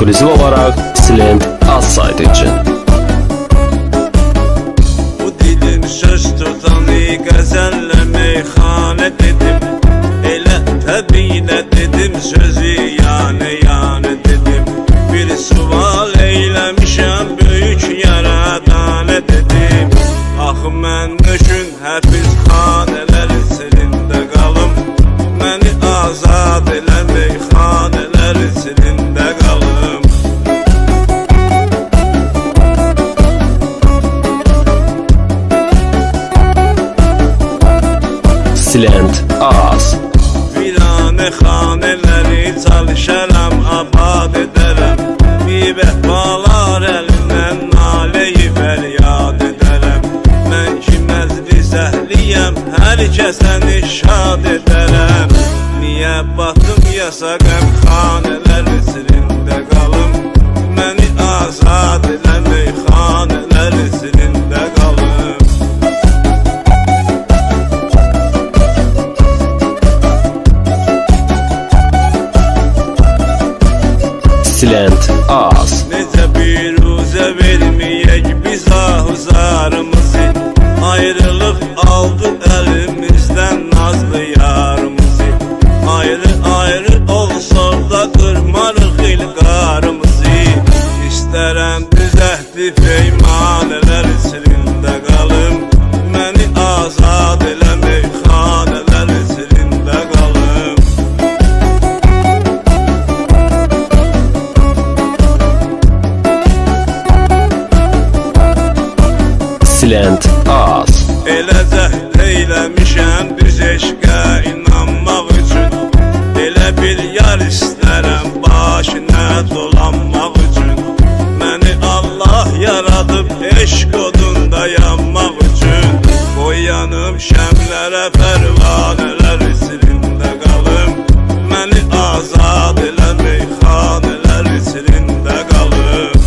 ekskluziv olaraq Silent az saytı üçün. Bu dilim söz tutanı qəzəllə meyxanə dedim. Elə təbilə dedim sözü yani dedim. Bir sual eyləmişəm böyük yaradanə dedim. Axı mən üçün həbsxanələr içində qalım. Məni azad elə meyxanələr içində qalım. Silent az. Viranə xanələri çalışaram, abad edərəm. Bir vəhbalar əlindən naləyi fəryad edərəm. Mən ki məclis əhliyəm, hər kəsəni şad edərəm. Niyə batım yasaq əmxanələr içində qalım. Məni azad elə meyxanələr içində qalım. Silent az. Necə bir uzə verməyək biz ahuzarımızı. Ayrılıq aldı əlimizdən nazlı yarımızı. Ayrı olsaq da qırmarıq ilqarımızı. İstərəm düzəhdi feymanələr içində qalım. Məni azad elə meyxanələr içində qalım. Silent az. Elə cəhd eyləmişəm düz eşqə inanmaq üçün. Elə bir yar istərəm başına dolanmaq üçün. Məni Allah yaradıb eşq odunda yanmaq üçün. Qoyanım şəmlərə pərvanələr içində qalım. Məni azad elə meyxanələr içində qalım.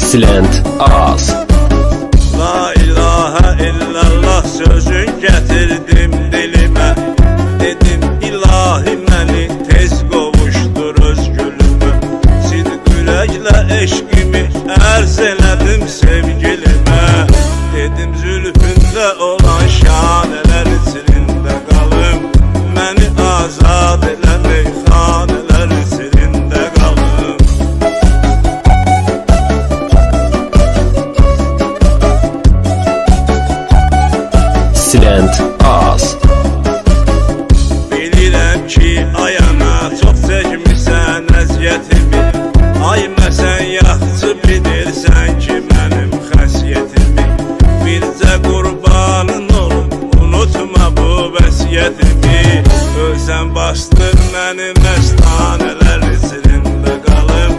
Silent az. La ilahe illallah sözün gətirdim dilimə. Dedim ilahi məni tez qovuşdur özgülümə. Sidq ürəklə eşqimi ərz elədim sevgilimə. Dedim zülfündə olan şanələr içində qalım. Məni azad elə meyxanələr içində qalım. Silent az. Bilirəm ki ayana çox çəkmişsən əziyyətimi. Ay məsən yaxşı bilirsən ki mənim xəsiyyətimi. Bircə qurbanın olub unutma bu vəsiyyətimi. Ölsən bastır məni məstanələr içində qalım.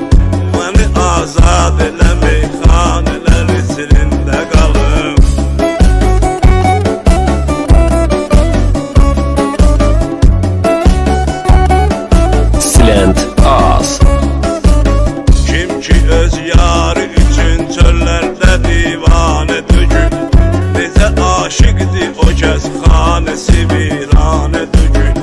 Məni azad elə meyxanələr içində qalım. Silent az. Kim ki öz yarı üçün çöllərdə divanə dügün. Necə aşıqdır o kəs xanəsi viranə dügün.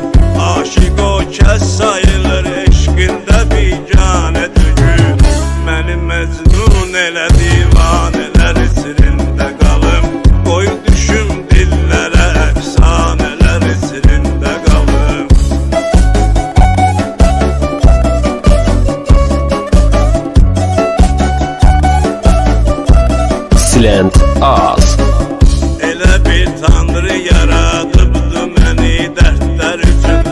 Aşıq o kəs sayılır eşqində biganə dügün. Məni məcnun elə divanələr içində qalım. Qoy düşüm dillərə əfsanələr içində qalım. Silent az. Elə bir tanrı yaradıbdı məni dərdlər üçün.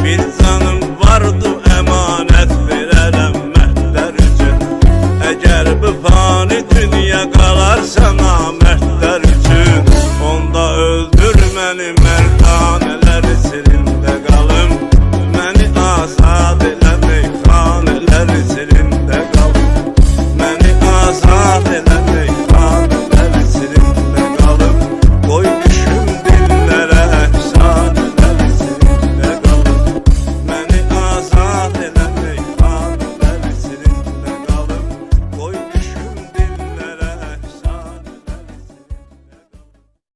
Bir canım vardı əmanət verərəm mərdlər üçün. Əgər bu fani dünya qalarsa namərdlər üçün. Onda öldür məni